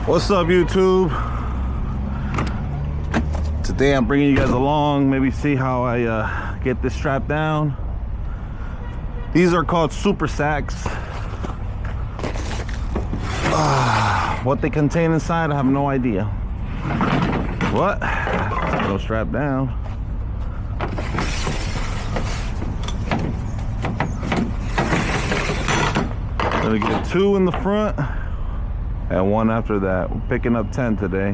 What's up, YouTube? Today I'm bringing you guys along, maybe see how I get this strap down. These are called super sacks. What they contain inside, I have no idea. What? It'll strap down. Gonna get 2 in the front and 1 after that. We're picking up 10 today.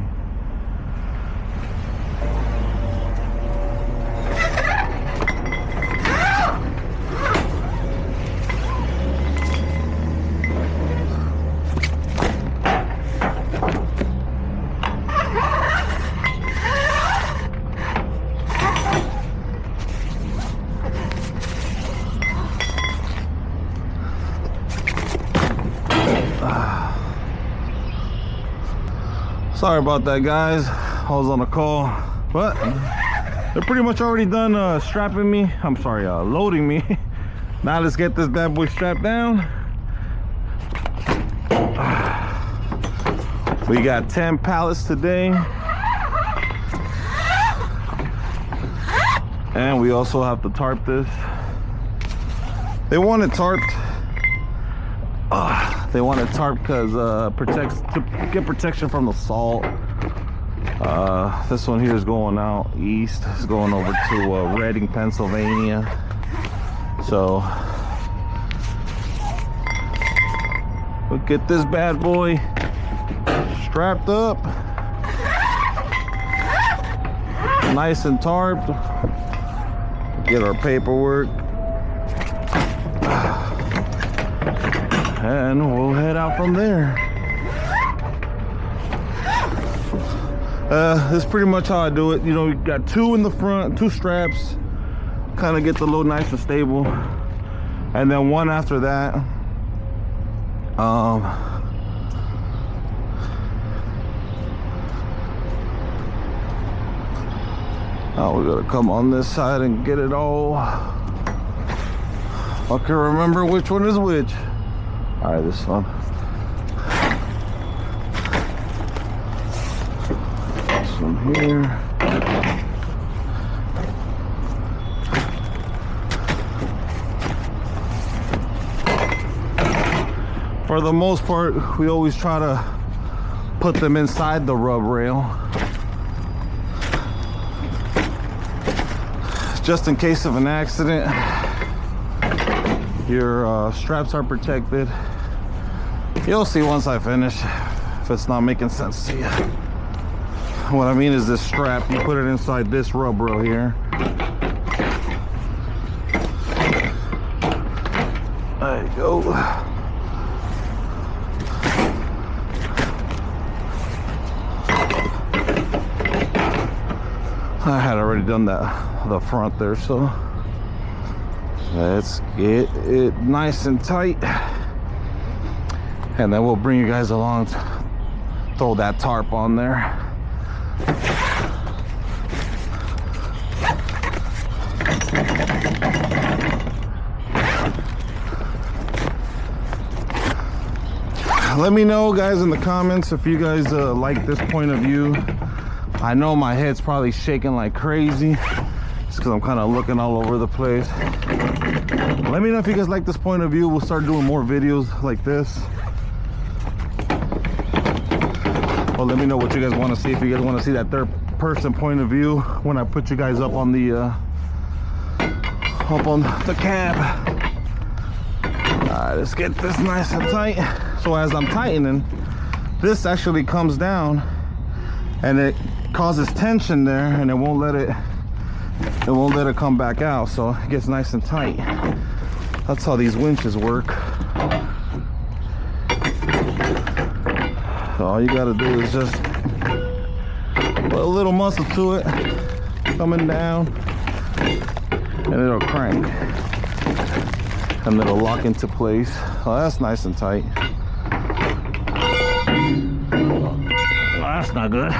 Sorry about that, guys. I was on a call, but they're pretty much already done strapping me. I'm sorry, loading me. Now let's get this bad boy strapped down. We got 10 pallets today. And we also have to tarp this. They want it tarped. They want it tarped because to get protection from the salt. This one here is going out east. It's going over to Reading, Pennsylvania. So we'll get this bad boy strapped up, nice and tarped. Get our paperwork. And we'll head out from there. This is pretty much how I do it. You know, you got 2 in the front, 2 straps, kind of get the load nice and stable, and then 1 after that. Oh, we gotta come on this side and get it all. I can remember which one is which. All right, this one. This one here. For the most part, we always try to put them inside the rub rail, just in case of an accident. Your straps are protected. You'll see once I finish if it's not making sense to you. What I mean is this strap, you put it inside this rub rail here. There you go. I had already done the front there, so let's get it nice and tight, and then we'll bring you guys along to throw that tarp on there. Let me know, guys, in the comments if you guys like this point of view. I know my head's probably shaking like crazy. It's because I'm kind of looking all over the place. Let me know if you guys like this point of view. We'll start doing more videos like this. Well, let me know what you guys want to see. If you guys want to see that third person point of view when I put you guys up on the cab. All right, let's get this nice and tight. So as I'm tightening, this actually comes down and it causes tension there, and it won't let it come back out, so it gets nice and tight. That's how these winches work. So all you gotta do is just put a little muscle to it, coming down, and it'll crank, and it'll lock into place. Oh, that's nice and tight. Oh, that's not good.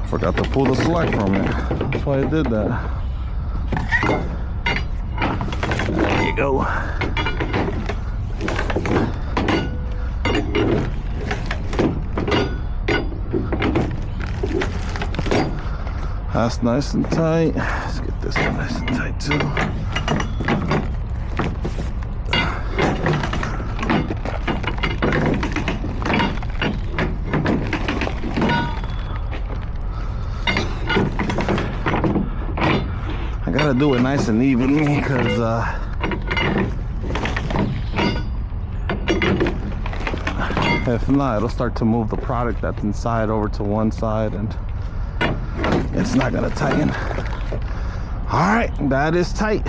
Forgot to pull the slack from it. That's why I did that. go. That's nice and tight. Let's get this one nice and tight too. I gotta do it nice and evenly because if not, it'll start to move the product that's inside over to one side and it's not gonna tighten. All right, that is tight.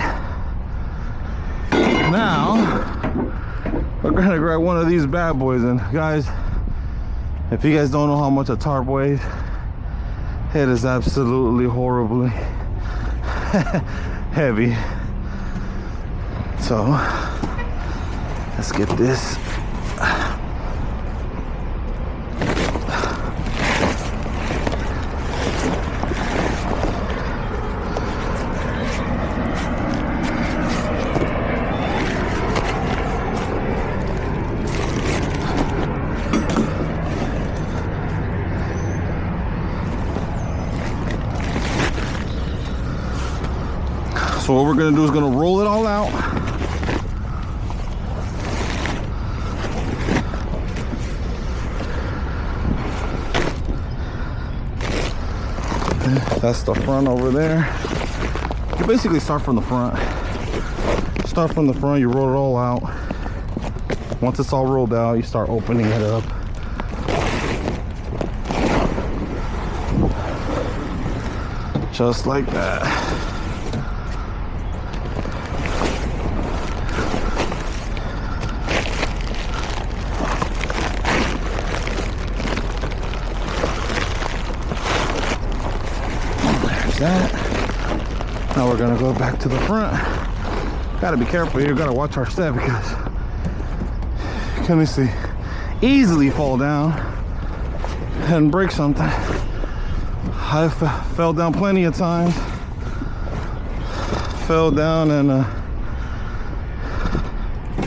Now we're gonna grab one of these bad boys, and guys, if you guys don't know how much a tarp weighs, it is absolutely horribly heavy. So let's get this. So what we're gonna do is gonna roll it all out. That's the front over there. You basically start from the front. Start from the front, you roll it all out. Once it's all rolled out, you start opening it up. Just like that. That. Now we're gonna go back to the front. Gotta be careful here, gotta watch our step because you can easily fall down and break something. I've fell down plenty of times. Fell down and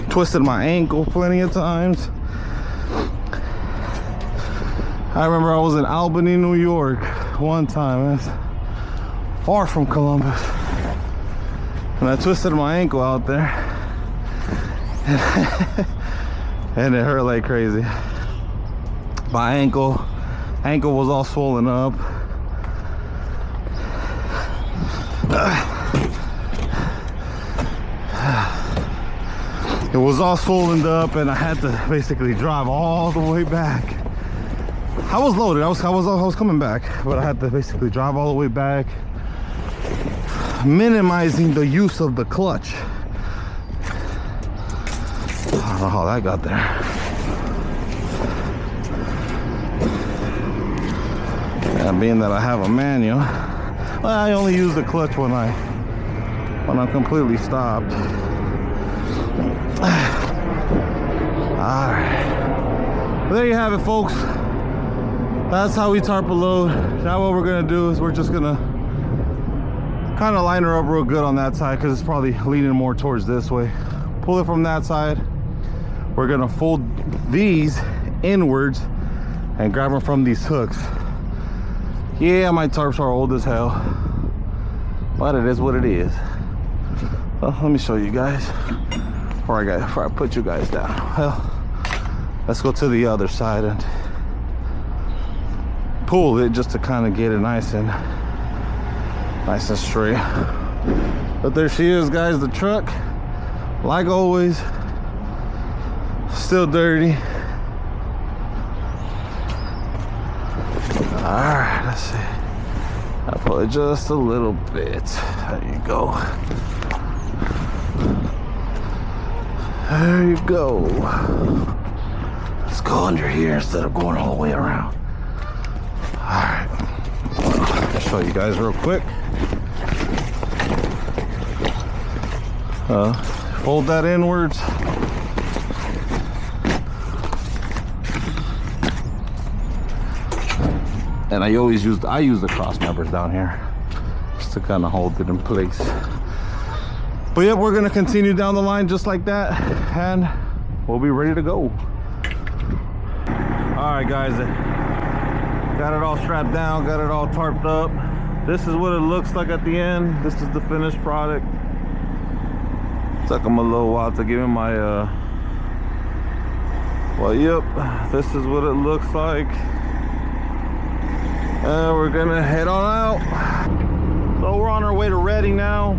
twisted my ankle plenty of times. I remember I was in Albany, New York one time. That's far from Columbus, and I twisted my ankle out there and it hurt like crazy. My ankle was all swollen up. It was all swollen up and I had to basically drive all the way back. I was loaded, I was coming back, but I had to basically drive all the way back, minimizing the use of the clutch. I don't know how that got there. And being that I have a manual, well, I only use the clutch when I'm completely stopped. Alright. Well, there you have it, folks. That's how we tarp a load. Now what we're gonna do is we're just gonna kind of line her up real good on that side because it's probably leaning more towards this way. Pull it from that side. We're gonna fold these inwards and grab them from these hooks. Yeah, my tarps are old as hell, but it is what it is. Well, let me show you guys before I put you guys down. Well, let's go to the other side and pull it just to kind of get it nice and straight. But there she is, guys, the truck, like always, still dirty. All right, let's see. I'll pull it just a little bit. There you go. There you go. Let's go under here instead of going all the way around. All right, I'll show you guys real quick. Fold that inwards. And I use the cross members down here just to kind of hold it in place. But yep, we're gonna continue down the line just like that, and we'll be ready to go. All right, guys, got it all strapped down, got it all tarped up. This is what it looks like at the end. This is the finished product. Took them a little while to give him my well, yep, this is what it looks like. And we're gonna head on out. So we're on our way to Reading now.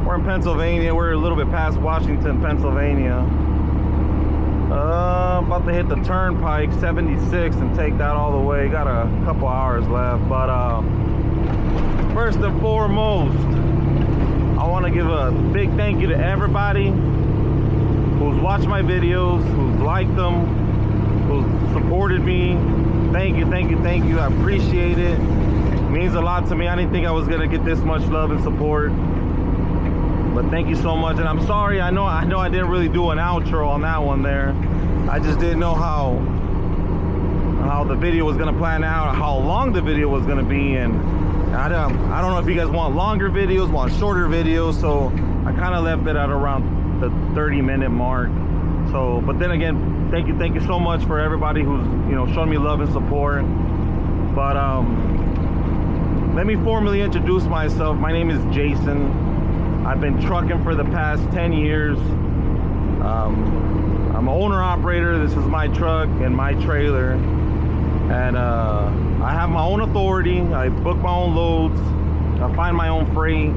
We're in Pennsylvania. We're a little bit past Washington, Pennsylvania. About to hit the turnpike 76 and take that all the way. Got a couple hours left, but first and foremost, I want to give a big thank you to everybody who's watched my videos, who's liked them, who's supported me. Thank you, thank you, thank you. I appreciate it. It means a lot to me. I didn't think I was gonna get this much love and support, but thank you so much. And I'm sorry, I know I didn't really do an outro on that one there. I just didn't know how the video was gonna plan out, how long the video was gonna be, and I don't know if you guys want longer videos, want shorter videos, so I kind of left it at around the 30-minute mark. So, but then again, thank you so much for everybody who's, you know, shown me love and support. But let me formally introduce myself. My name is Jason. I've been trucking for the past 10 years. I'm an owner-operator. This is my truck and my trailer. And I have my own authority. I book my own loads. I find my own freight.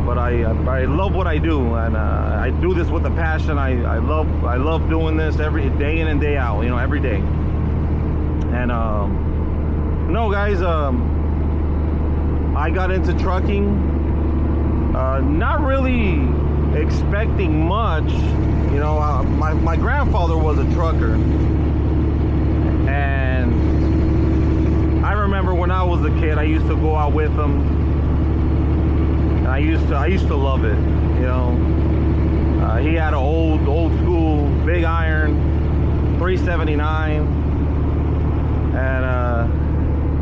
But I love what I do, and I do this with a passion. I love doing this every day in and day out, you know, every day. And no, guys, I got into trucking, not really expecting much. You know, my grandfather was a trucker, and I remember when I was a kid, I used to go out with him. I used to love it, you know. He had an old school big iron 379, and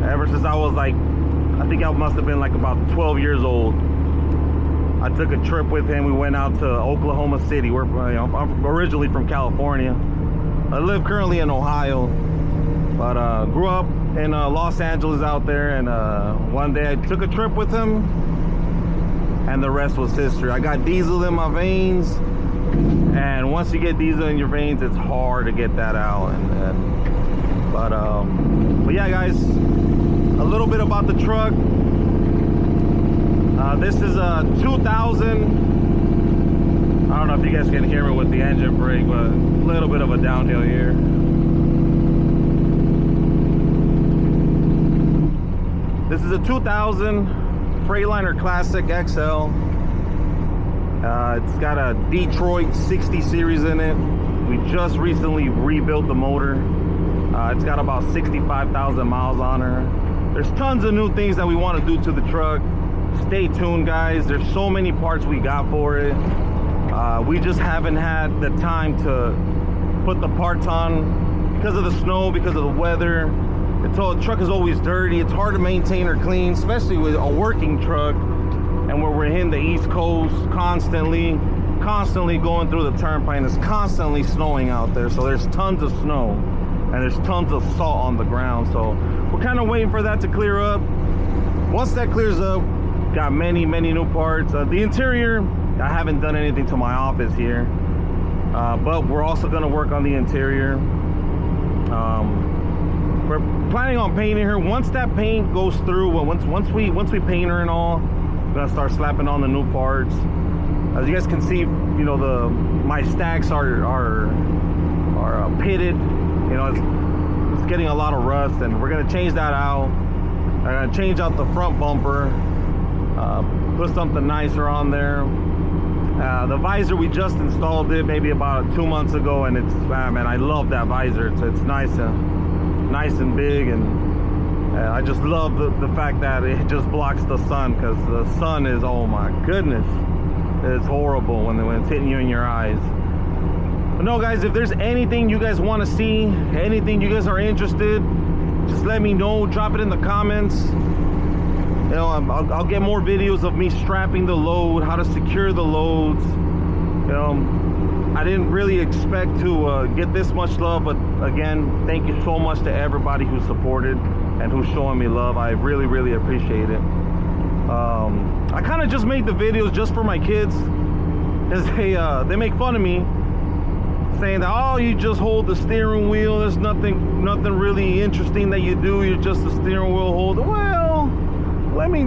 ever since I was like, I think I must have been like about 12 years old, I took a trip with him. We went out to Oklahoma City. I'm originally from California. I live currently in Ohio, but grew up in Los Angeles out there, and one day I took a trip with him, and the rest was history. I got diesel in my veins, and once you get diesel in your veins, it's hard to get that out. But yeah, guys, a little bit about the truck. This is a 2000. I don't know if you guys can hear me with the engine brake, but a little bit of a downhill here. This is a 2000 Freightliner Classic XL. It's got a Detroit 60 series in it. We just recently rebuilt the motor. It's got about 65,000 miles on her. There's tons of new things that we want to do to the truck. Stay tuned, guys. There's so many parts we got for it. We just haven't had the time to put the parts on because of the snow, because of the weather. The truck is always dirty. It's hard to maintain or clean, especially with a working truck, and where we're hitting the East Coast constantly going through the turnpike, and it's constantly snowing out there. So there's tons of snow and there's tons of salt on the ground. So we're kind of waiting for that to clear up. Once that clears up, got many new parts. The interior, I haven't done anything to my office here, but we're also going to work on the interior. We're planning on painting her. Once that paint goes through, once we paint her and all, we're gonna start slapping on the new parts. As you guys can see, you know, my stacks are pitted. You know, it's getting a lot of rust, and we're gonna change that out. I'm gonna change out the front bumper, put something nicer on there. The visor, we just installed it maybe about 2 months ago, and it's, man, I love that visor. It's nice and big, and I just love the fact that it just blocks the sun, because the sun is, oh my goodness, it's horrible when it's hitting you in your eyes. But no, guys, if there's anything you guys want to see, anything you guys are interested, just let me know. Drop it in the comments. know, I'll get more videos of me strapping the load, how to secure the loads. You know, I didn't really expect to get this much love, but again, thank you so much to everybody who supported and who's showing me love. I really, really appreciate it. I kind of just made the videos just for my kids, because they make fun of me, saying that, oh, you just hold the steering wheel, there's nothing really interesting that you do, you're just a steering wheel holder. Well, let me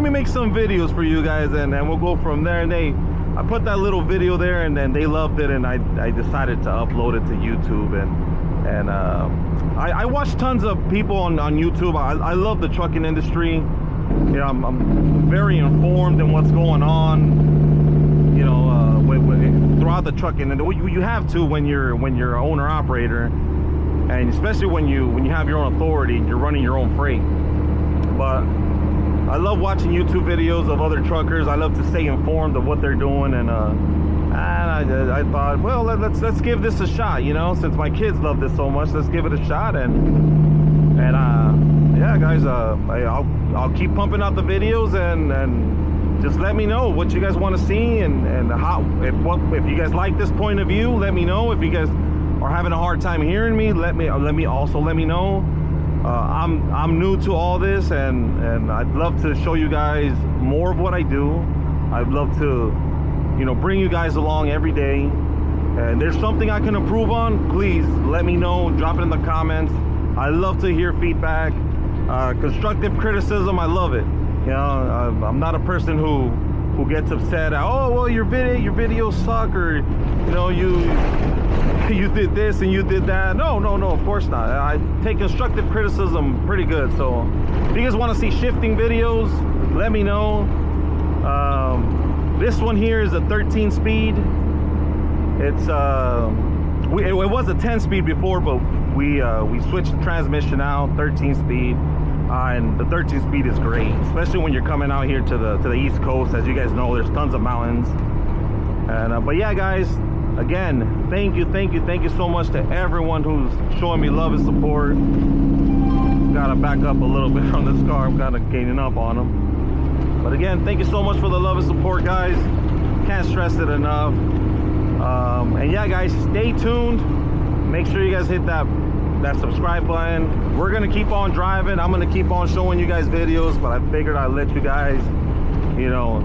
make some videos for you guys, and we'll go from there. And I put that little video there, and then they loved it, and I decided to upload it to YouTube. And I watch tons of people on YouTube. I love the trucking industry. You know, I'm very informed in what's going on, you know, throughout the trucking, and you have to when you're an owner operator, and especially when you have your own authority and you're running your own freight. But I love watching YouTube videos of other truckers. I love to stay informed of what they're doing, and I thought, well, let's give this a shot, you know, since my kids love this so much, let's give it a shot. And yeah, guys, I'll keep pumping out the videos, and just let me know what you guys want to see, and how, if you guys like this point of view, let me know. If you guys are having a hard time hearing me, let me know. I'm new to all this, and I'd love to show you guys more of what I do. I'd love to, you know, bring you guys along every day. And there's something I can improve on, please let me know. Drop it in the comments. I love to hear feedback, constructive criticism. I love it. You know, I'm not a person who gets upset at, oh, well, your videos suck, or, you know, you did this and you did that. No, of course not. I take constructive criticism pretty good. So if you guys want to see shifting videos, let me know. This one here is a 13 speed. It's it was a 10 speed before, but we switched the transmission out, 13 speed. And the 13 speed is great, especially when you're coming out here to the East Coast. As you guys know, there's tons of mountains. And but yeah, guys, again, thank you so much to everyone who's showing me love and support. Gotta back up a little bit from this car. I'm kind of gaining up on them. But again, thank you so much for the love and support, guys. Can't stress it enough. And yeah, guys, stay tuned. Make sure you guys hit that subscribe button. We're gonna keep on driving. I'm gonna keep on showing you guys videos, but I figured I'd let you guys, you know,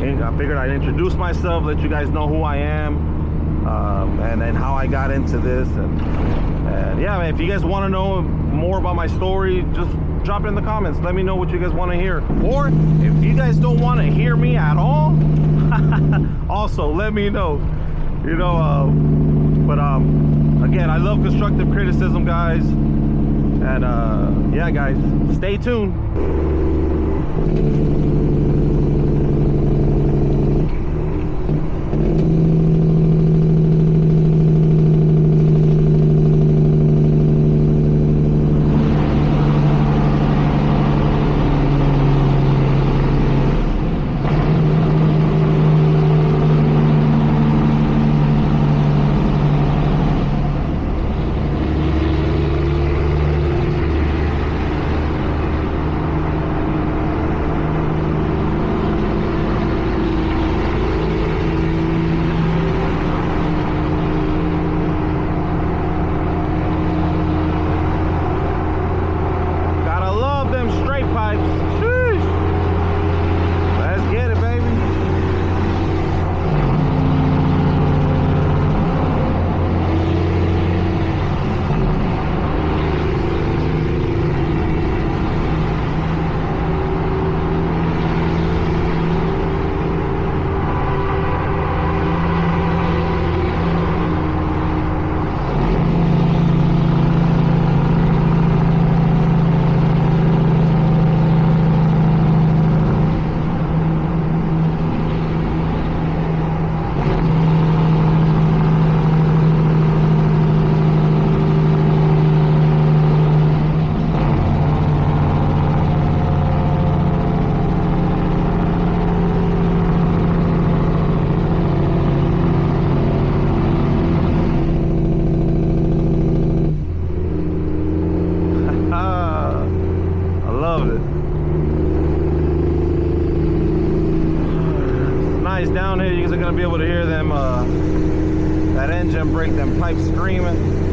I figured I'd introduce myself, let you guys know who I am, and then how I got into this. And yeah, man, if you guys want to know more about my story, just drop it in the comments. Let me know what you guys want to hear. Or if you guys don't want to hear me at all, also let me know. You know, but again, I love constructive criticism, guys. And yeah, guys, stay tuned. guys down here, you guys are gonna be able to hear them, that engine brake, them pipes screaming.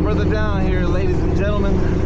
further down here, ladies and gentlemen.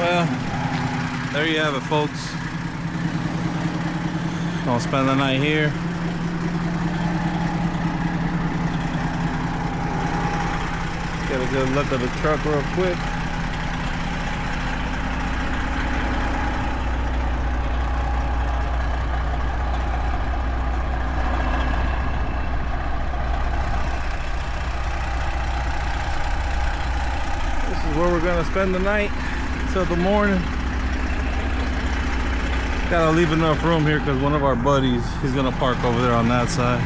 Well, there you have it, folks. Gonna spend the night here. Get a good look at the truck real quick. This is where we're gonna spend the night till the morning. Gotta leave enough room here because one of our buddies, he's gonna park over there on that side.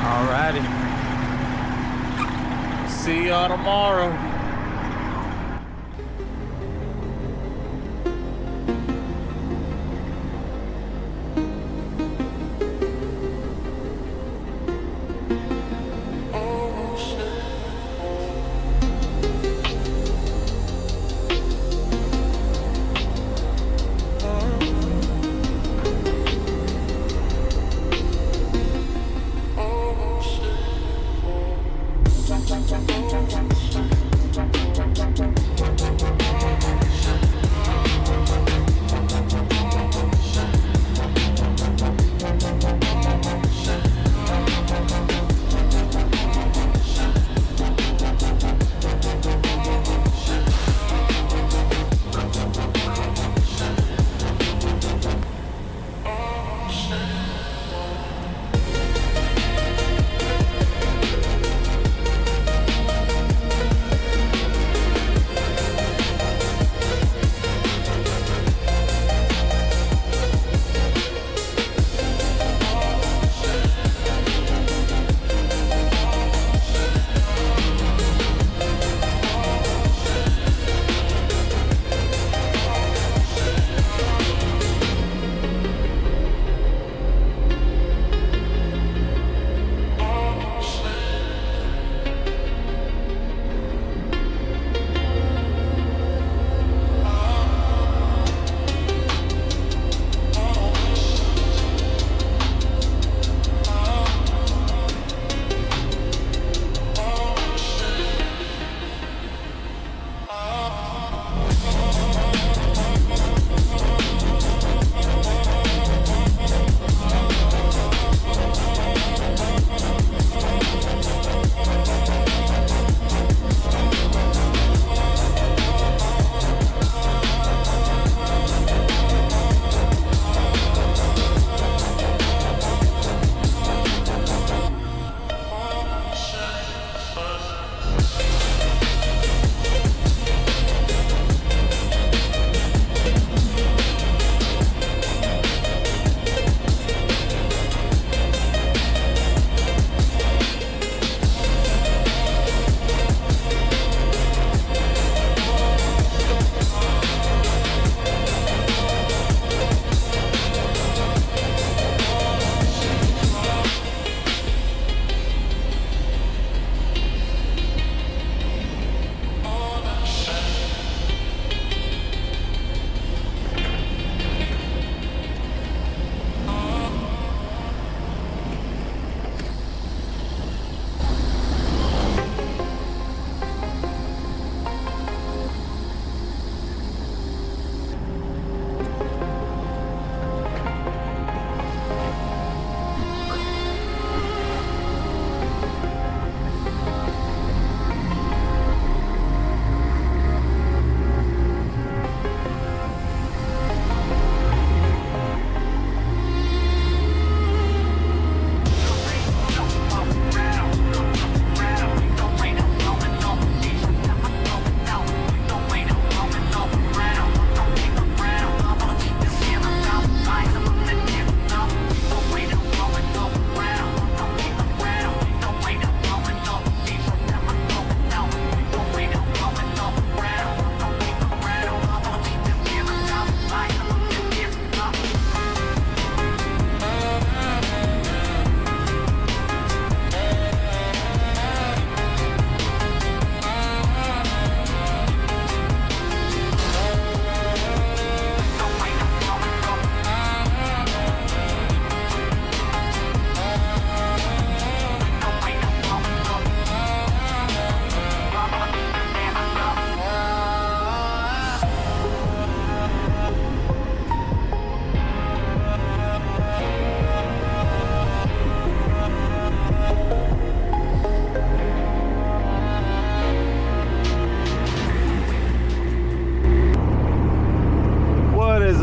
Alrighty. See y'all tomorrow.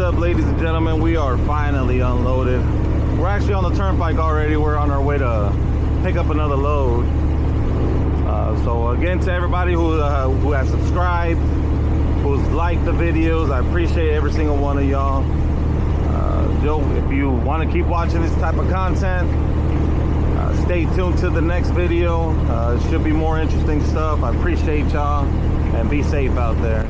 up, ladies and gentlemen? We are finally unloaded. We're actually on the turnpike already. We're on our way to pick up another load. So again, to everybody who has subscribed, who's liked the videos, I appreciate every single one of y'all. Joe, if you want to keep watching this type of content, stay tuned to the next video. It should be more interesting stuff. I appreciate y'all, and be safe out there.